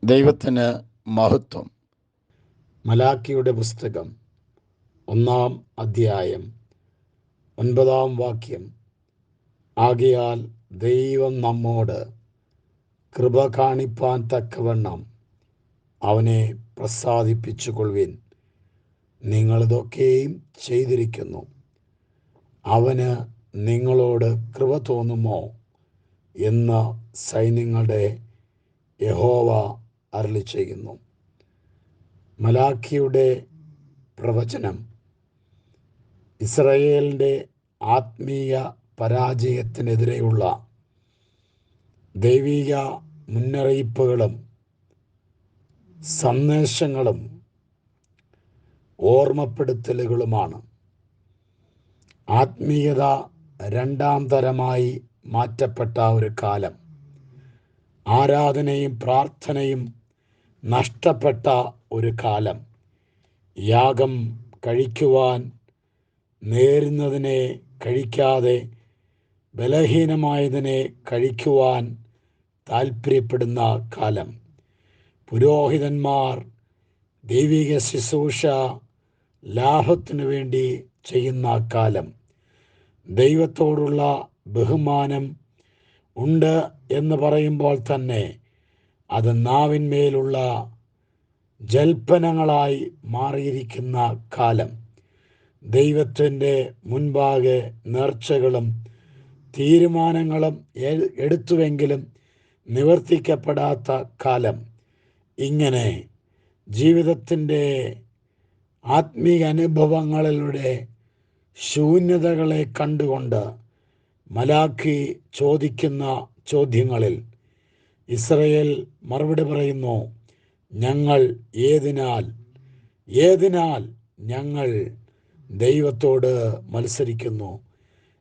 ദൈവത്തിന് മഹത്വം. മലാക്കിയുടെ പുസ്തകം 1 അധ്യായം 9 ആകയാൽ ദൈവം നമ്മോട് കൃപ കാണിപ്പാൻ തക്കവണ്ണം അവനെ പ്രസാദിപ്പിച്ചുകൊള്ളുവിൻ. നിങ്ങളിതൊക്കെയും ചെയ്തിരിക്കുന്നു. അവന് നിങ്ങളോട് കൃപ തോന്നുമോ എന്ന് സൈന്യങ്ങളുടെ യഹോവ അരുളിച്ചെയ്യുന്നു. മലാക്കിയുടെ പ്രവചനം ഇസ്രായേലിൻ്റെ ആത്മീയ പരാജയത്തിനെതിരെയുള്ള ദൈവിക മുന്നറിയിപ്പുകളും സന്ദേശങ്ങളും ഓർമ്മപ്പെടുത്തലുകളുമാണ്. ആത്മീയത രണ്ടാം തരമായി മാറ്റപ്പെട്ട ഒരു കാലം, ആരാധനയും പ്രാർത്ഥനയും നഷ്ടപ്പെട്ട ഒരു കാലം, യാഗം കഴിക്കുവാൻ നേരുന്നതിനെ കഴിക്കാതെ ബലഹീനമായതിനെ കഴിക്കുവാൻ താൽപ്പര്യപ്പെടുന്ന കാലം, പുരോഹിതന്മാർ ദൈവിക ശുശ്രൂഷ ലാഭത്തിനു വേണ്ടി ചെയ്യുന്ന കാലം, ദൈവത്തോടുള്ള ബഹുമാനം ഉണ്ട് എന്ന് പറയുമ്പോൾ തന്നെ അത് നാവിന്മേലുള്ള ജൽപ്പനങ്ങളായി മാറിയിരിക്കുന്ന കാലം, ദൈവത്തിൻ്റെ മുൻപാകെ നേർച്ചകളും തീരുമാനങ്ങളും എടുത്തുവെങ്കിലും നിവർത്തിക്കപ്പെടാത്ത കാലം. ഇങ്ങനെ ജീവിതത്തിൻ്റെ ആത്മീയ അനുഭവങ്ങളിലൂടെ ശൂന്യതകളെ കണ്ടുകൊണ്ട് മലാക്കി ചോദിക്കുന്ന ചോദ്യങ്ങളിൽ ഇസ്രായേൽ മറുപടി പറയുന്നു, ഞങ്ങൾ ഏതിനാൽ ഞങ്ങൾ ദൈവത്തോട് മത്സരിക്കുന്നു?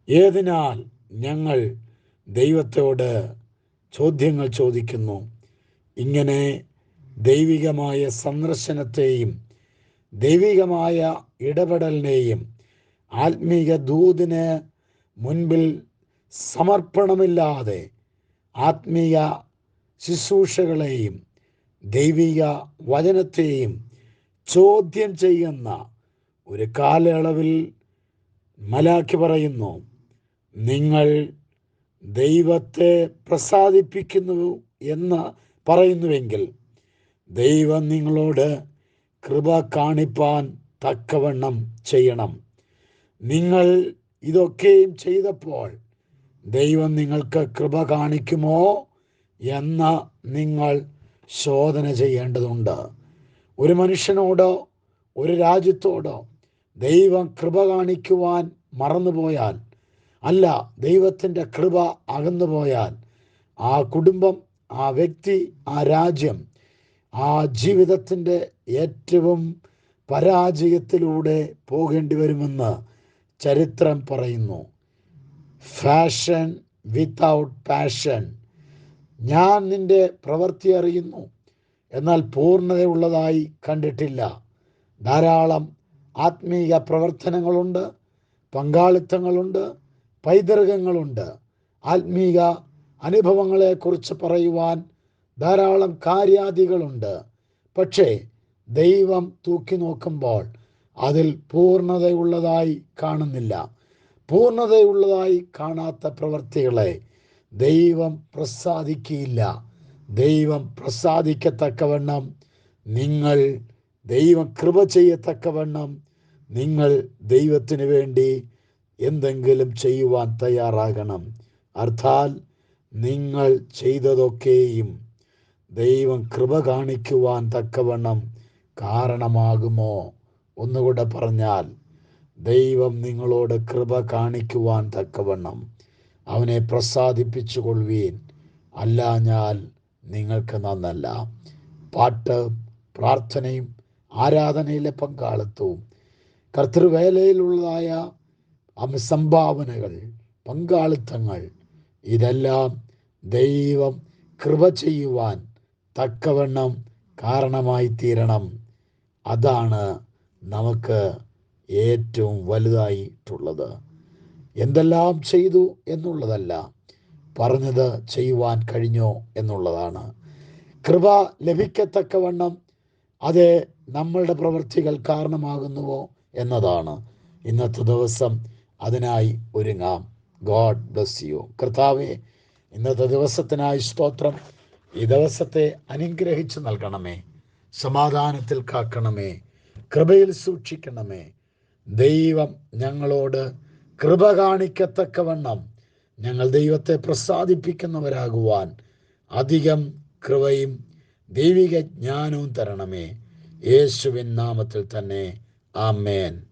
ഏതിനാൽ ഞങ്ങൾ ദൈവത്തോട് ചോദ്യങ്ങൾ ചോദിക്കുന്നു? ഇങ്ങനെ ദൈവികമായ സന്ദർശനത്തെയും ദൈവികമായ ഇടപെടലിനെയും ആത്മീക ദൂതിന് മുൻപിൽ സമർപ്പണമില്ലാതെ ആത്മീയ ശുശ്രൂഷകളെയും ദൈവിക വചനത്തെയും ചോദ്യം ചെയ്യുന്ന ഒരു കാലയളവിൽ മലാക്കി പറയുന്നു, നിങ്ങൾ ദൈവത്തെ പ്രസാദിപ്പിക്കുന്നു എന്ന് പറയുന്നുവെങ്കിൽ ദൈവം നിങ്ങളോട് കൃപ കാണിപ്പാൻ തക്കവണ്ണം ചെയ്യണം. നിങ്ങൾ ഇതൊക്കെയും ചെയ്തപ്പോൾ ദൈവം നിങ്ങൾക്ക് കൃപ കാണിക്കുമോ എന്ന് നിങ്ങൾ ശോധന ചെയ്യേണ്ടതുണ്ട്. ഒരു മനുഷ്യനോടോ ഒരു രാജ്യത്തോടോ ദൈവം കൃപ കാണിക്കുവാൻ മറന്നുപോയാൽ, അല്ല ദൈവത്തിൻ്റെ കൃപ അകന്നുപോയാൽ, ആ കുടുംബം, ആ വ്യക്തി, ആ രാജ്യം, ആ ജീവിതത്തിൻ്റെ ഏറ്റവും പരാജയത്തിലൂടെ പോകേണ്ടി വരുമെന്ന് ചരിത്രം പറയുന്നു. Fashion without passion. ഞാൻ നിന്റെ പ്രവൃത്തി അറിയുന്നു, എന്നാൽ പൂർണ്ണതയുള്ളതായി കണ്ടിട്ടില്ല. ധാരാളം ആത്മീയ പ്രവർത്തനങ്ങളുണ്ട്, പങ്കാളിത്തങ്ങളുണ്ട്, പൈതൃകങ്ങളുണ്ട്, ആത്മീയ അനുഭവങ്ങളെക്കുറിച്ച് പറയുവാൻ ധാരാളം കാര്യാദികളുണ്ട്. പക്ഷേ ദൈവം തൂക്കി നോക്കുമ്പോൾ അതിൽ പൂർണ്ണതയുള്ളതായി കാണുന്നില്ല. പൂർണ്ണതയുള്ളതായി കാണാത്ത പ്രവൃത്തികളെ ദൈവം പ്രസാദിക്കുകയില്ല. ദൈവം പ്രസാദിക്കത്തക്കവണ്ണം നിങ്ങൾ, ദൈവം കൃപ ചെയ്യത്തക്കവണ്ണം നിങ്ങൾ ദൈവത്തിന് വേണ്ടി എന്തെങ്കിലും ചെയ്യുവാൻ തയ്യാറാകണം. അർത്ഥാൽ നിങ്ങൾ ചെയ്തതൊക്കെയും ദൈവം കൃപ കാണിക്കുവാൻ തക്കവണ്ണം കാരണമാകുമോ? ഒന്നുകൂടെ പറഞ്ഞാൽ, ദൈവം നിങ്ങളോട് കൃപ കാണിക്കുവാൻ തക്കവണ്ണം അവനെ പ്രസാദിപ്പിച്ചുകൊള്ളുവീൻ, അല്ലാഞ്ഞാൽ നിങ്ങൾക്ക് നന്നല്ല. പാട്ട്, പ്രാർത്ഥനയും ആരാധനയിലെ പങ്കാളിത്തവും കർത്തൃവേലയിലുള്ളതായ സംഭാവനകൾ, പങ്കാളിത്തങ്ങൾ, ഇതെല്ലാം ദൈവം കൃപ ചെയ്യുവാൻ തക്കവണ്ണം കാരണമായി തീരണം. അതാണ് നമുക്ക് ഏറ്റവും വലുതായിട്ടുള്ളത്. എന്തെല്ലാം ചെയ്തു എന്നുള്ളതല്ല, പറഞ്ഞത് ചെയ്യുവാൻ കഴിഞ്ഞോ എന്നുള്ളതാണ്. കൃപ ലഭിക്കത്തക്കവണ്ണം അത് നമ്മളുടെ പ്രവൃത്തികൾ കാരണമാകുന്നുവോ എന്നതാണ്. ഇന്നത്തെ ദിവസം അതിനായി ഒരുങ്ങാം. God bless you. കർത്താവേ, ഇന്നത്തെ ദിവസത്തിനായി സ്തോത്രം. ഈ ദിവസത്തെ അനുഗ്രഹിച്ച് നൽകണമേ, സമാധാനത്തിൽ കാക്കണമേ, കൃപയിൽ സൂക്ഷിക്കണമേ. ദൈവം ഞങ്ങളോട് കൃപ കാണിക്കത്തക്കവണ്ണം ഞങ്ങൾ ദൈവത്തെ പ്രസാദിപ്പിക്കുന്നവരാകുവാൻ അധികം കൃപയും ദൈവിക ജ്ഞാനവും തരണമേ. യേശുവിൻ നാമത്തിൽ തന്നെ. ആമേൻ.